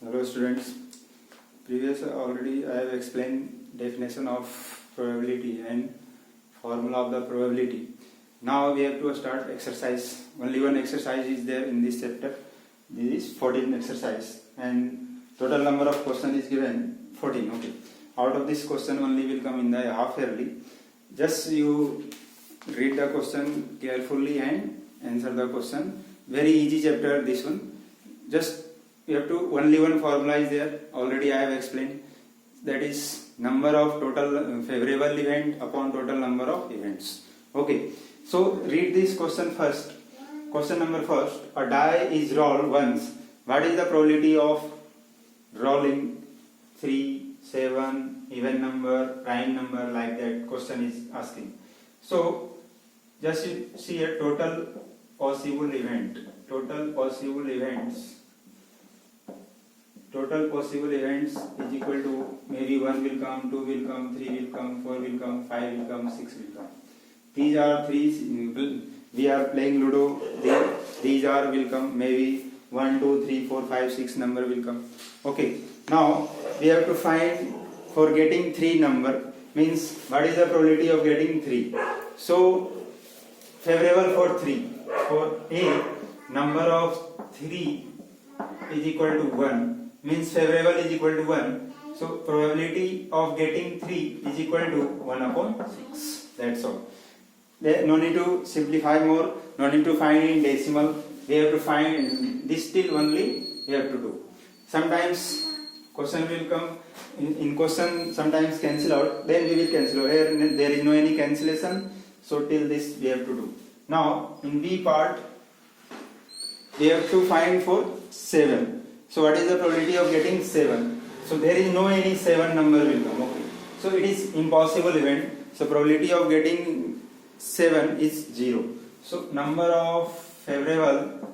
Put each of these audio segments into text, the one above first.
Hello students. Previous already I have explained definition of probability and formula of the probability. Now we have to start exercise. Only one exercise is there in this chapter. This is 14 exercise and total number of question is given 14. Okay. Out of this question only will come in the half yearly. Just you read the question carefully and answer the question. Very easy chapter this one. Just you have to only one formula is there. Already I have explained. That is number of total favorable event upon total number of events. Okay. So read this question first. Question number first. A die is rolled once. What is the probability of rolling 3, 7, even number, prime number, like that question is asking. So just you see a total possible event. Total possible events is equal to maybe 1 will come, 2 will come, 3 will come, 4 will come, 5 will come, 6 will come. These are three. We are playing Ludo. These are will come. Maybe 1, 2, 3, 4, 5, 6 number will come. Okay. Now we have to find for getting 3 number. Means what is the probability of getting 3? So favorable for 3. For A, number of 3 is equal to 1. Means favorable is equal to 1. So probability of getting 3 is equal to 1 upon 6. That's all. There no need to simplify more. No need to find in decimal. We have to find this till only we have to do. Sometimes question will come in question. Sometimes cancel out. Then we will cancel out. Here there is no any cancellation. So till this we have to do. Now in B part we have to find for 7. So what is the probability of getting 7? So there is no any 7 number will come. Okay. So it is impossible event. So probability of getting 7 is 0. So number of 7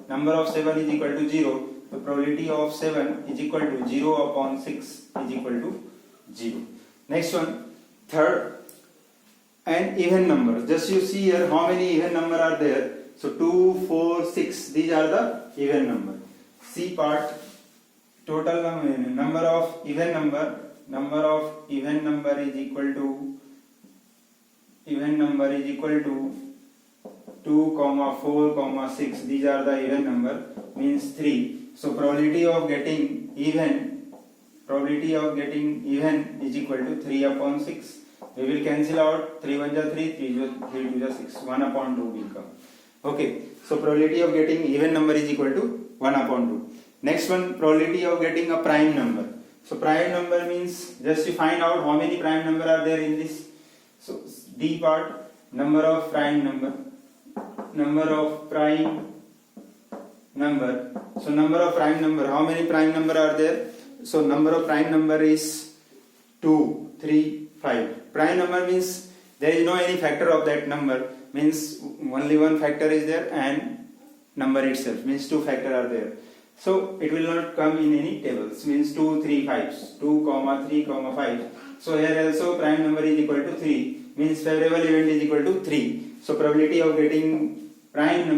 is equal to 0. The probability of 7 is equal to 0 upon 6 is equal to 0. Next one, third, an even number. Just you see here how many even number are there. So 2, 4, 6. These are the even number. C part, total number of even number. Number of even number is equal to 2, 4, 6. These are the even number. Means 3. So probability of getting even is equal to 3 upon 6. We will cancel out 3 1 3, 3 2 6. 1 upon 2 will come. Okay. So probability of getting even number is equal to 1 upon 2. Next one, probability of getting a prime number. So prime number means just you find out how many prime number are there in this. So D part, number of prime number. So number of prime number, how many prime number are there? So number of prime number is 2, 3, 5. Prime number means there is no any factor of that number. Means only one factor is there and number itself. Means 2 factor are there. So it will not come in any tables. Means 2, 3, 5. 2, 3, 5. So here also prime number is equal to 3. Means favorable event is equal to 3. So probability of getting prime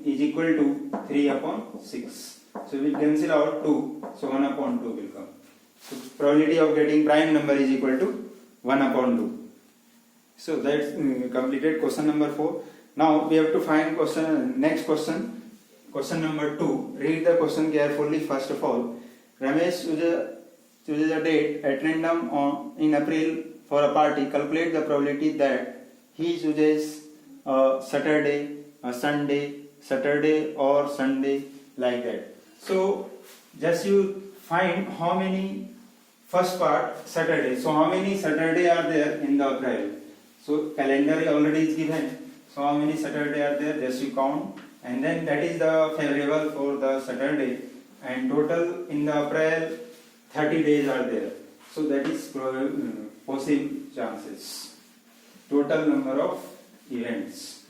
is equal to 3 upon 6. So we will cancel out 2. So 1 upon 2 will come. So probability of getting prime number is equal to 1 upon 2. So that's completed question number 4. Now we have to find next question. Question number 2. Read the question carefully first of all. Ramesh chooses a date at random in April for a party. Calculate the probability that he chooses a Saturday, a Sunday, Saturday or Sunday, like that. So just you find how many first part Saturday. So how many Saturday are there in the April? So calendar already is given. So how many Saturday are there? Just you count. And then that is the favorable for the Saturday. And total in the April 30 days are there. So that is possible chances. Total number of events.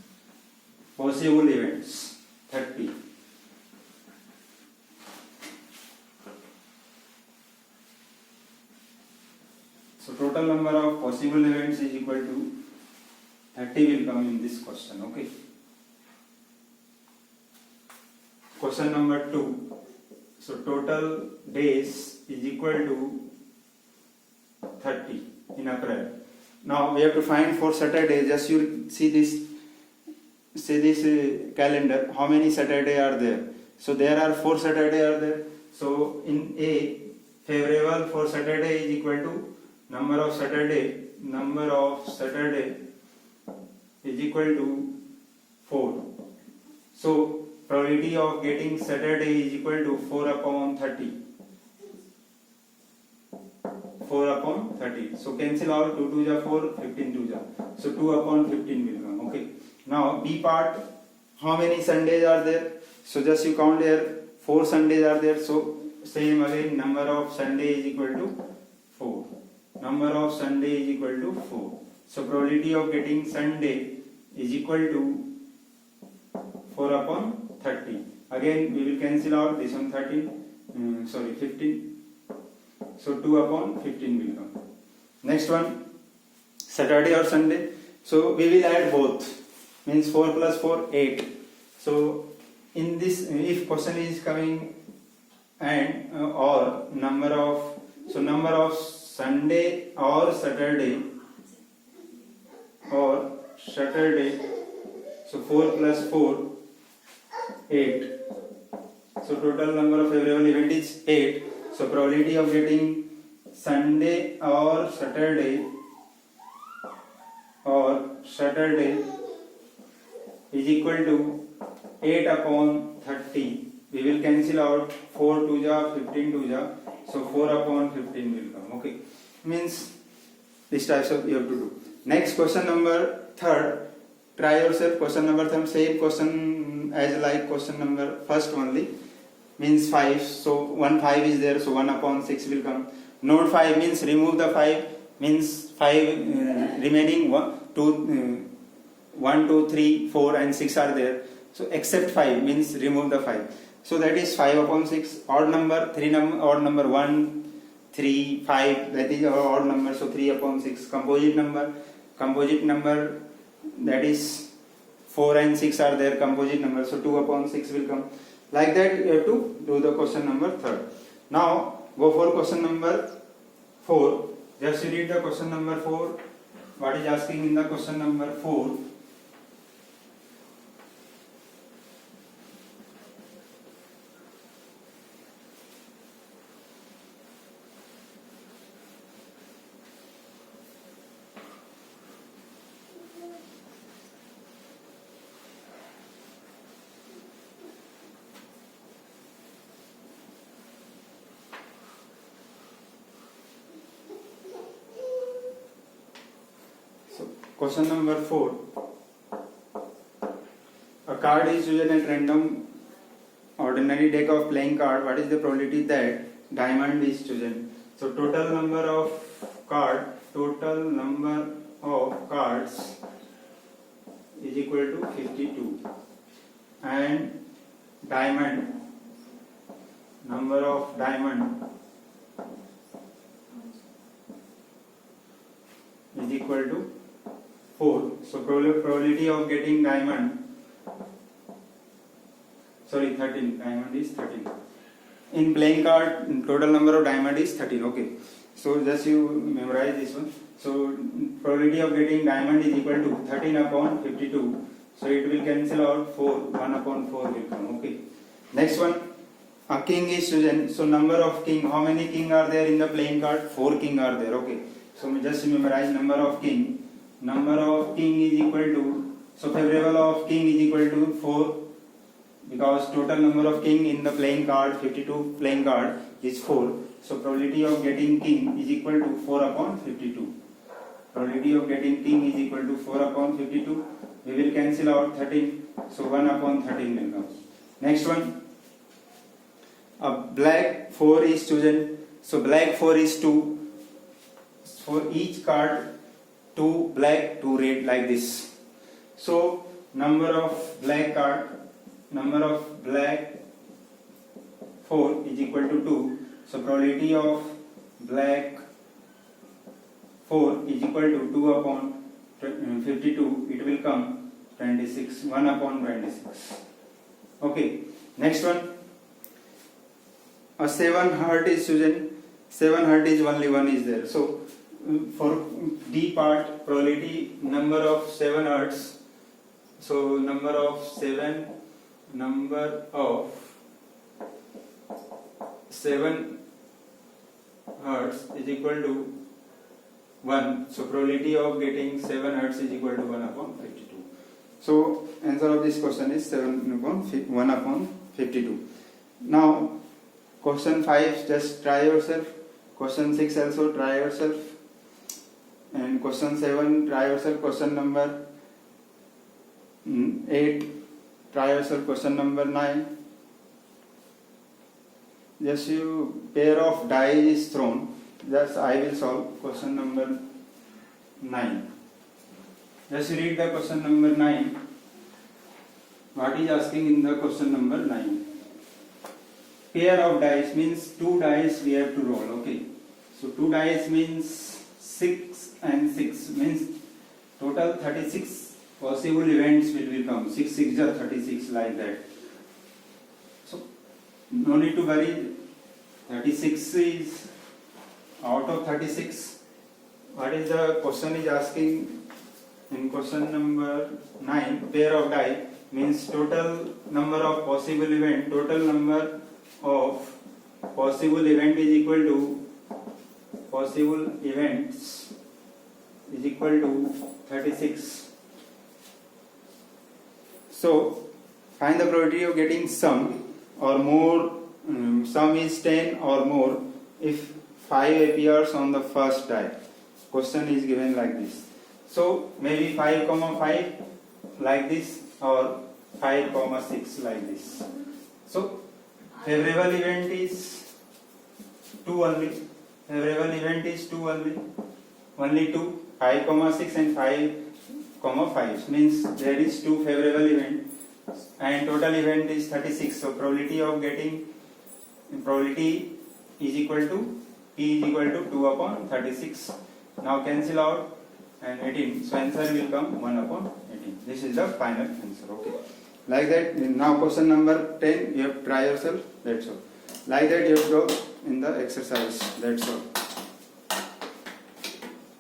Possible events 30. So total number of possible events is equal to 30 will come in this question. Okay. Question number 2. So total days is equal to 30 in April. Now we have to find for Saturday. Just you see this calendar. How many Saturday are there? So there are 4 Saturday are there. So in A, favorable for Saturday is equal to number of Saturday is equal to 4. So probability of getting Saturday is equal to 4 upon 30. 4 upon 30. So cancel out 2 2 ja 4, 15 2 ja. So 2 upon 15 will come. Okay. Now B part, how many Sundays are there? So just you count here, 4 Sundays are there. So same again, number of Sunday is equal to 4. Number of Sunday is equal to 4. So probability of getting Sunday is equal to 4 upon 30. Again we will cancel out this one 15. So 2 upon 15 will come. Next one, Saturday or Sunday. So we will add both. Means 4 plus 4, 8. So in this, if question is coming and or number of Sunday or Saturday. So 4 plus 4, 8. So total number of favorable event is 8. So probability of getting Sunday or Saturday is equal to 8 upon 30. We will cancel out 4 2 ja, 15 2 ja. So 4 upon 15 will come. Okay. Means this types of you have to do. Next question number 3rd. Try yourself. Question number 3rd. Same question as like question number first only. Means 5. So 1 5 is there. So 1 upon 6 will come. Note 5 means remove the 5. Means 5 remaining 1 2 3 4 and 6 are there. So except 5 means remove the 5. So that is 5 upon 6. Odd number, odd number 1, 3, 5. That is our odd number. So 3 upon 6. Composite number that is 4 and 6 are there. Composite number. So 2 upon 6 will come. Like that you have to do the question number 3rd. Now go for question number 4. Just read the question number 4. What is asking in the question number 4? Question number 4. A card is chosen at random ordinary deck of playing card. What is the probability that diamond is chosen? So total number of cards is equal to 52. And number of diamond is equal to 4. So probability of getting 13. Diamond is 13. In playing card, total number of diamond is 13. Okay. So just you memorize this one. So probability of getting diamond is equal to 13 upon 52. So it will cancel out 4. 1 upon 4 will come. Okay. Next one. A king is chosen. So number of king. How many king are there in the playing card? 4 king are there. Okay. So just memorize number of king. Number of king is equal to, so favorable of king is equal to 4, because total number of king in the playing card, 52 playing card is 4. So probability of getting king is equal to 4 upon 52. Probability of getting king is equal to 4 upon 52. We will cancel out 13. So 1 upon 13 will come. Next one. A black 4 is chosen. So black 4 is 2. For each card, 2 black, 2 red, like this. So number of black 4 is equal to 2. So probability of black 4 is equal to 2 upon 52. It will come 26. 1 upon 26. Okay. Next one. a 7 heart is chosen, 7 heart is only 1 is there. So for D part, probability number of 7 hertz. So number of 7 hertz is equal to 1. So probability of getting 7 hertz is equal to 1 upon 52. So answer of this question is 1 upon 52. Now question 5, just try yourself. Question 6 also try yourself. And question 7 try yourself. Question number 8 try yourself. Question number 9. Just you pair of die is thrown. Just I will solve question number 9. Just read the question number 9. What is asking in the question number 9? Pair of dice means 2 dice we have to roll. Okay. So 2 dice means 6 and 6 means total 36 possible events will come. 6 6 are 36 like that. So no need to worry. 36 is out of 36. What is the question is asking in question number 9? Pair of die means total number of possible event. Total number of possible event is equal to possible events is equal to 36. So find the probability of getting sum or more. Sum is 10 or more if 5 appears on the first die. Question is given like this. So maybe 5, 5 like this or 5, 6 like this. So favorable event is 2 only. Favorable event is 2 only. Only 2. 5, 6 and 5, 5 means there is 2 favorable event and total event is 36. So probability of getting probability is equal to P is equal to 2 upon 36. Now cancel out and 18. So answer will come 1 upon 18. This is the final answer. Okay. Like that. Now question number 10. You have to try yourself. That's all. Like that you have to go in the exercise. That's all.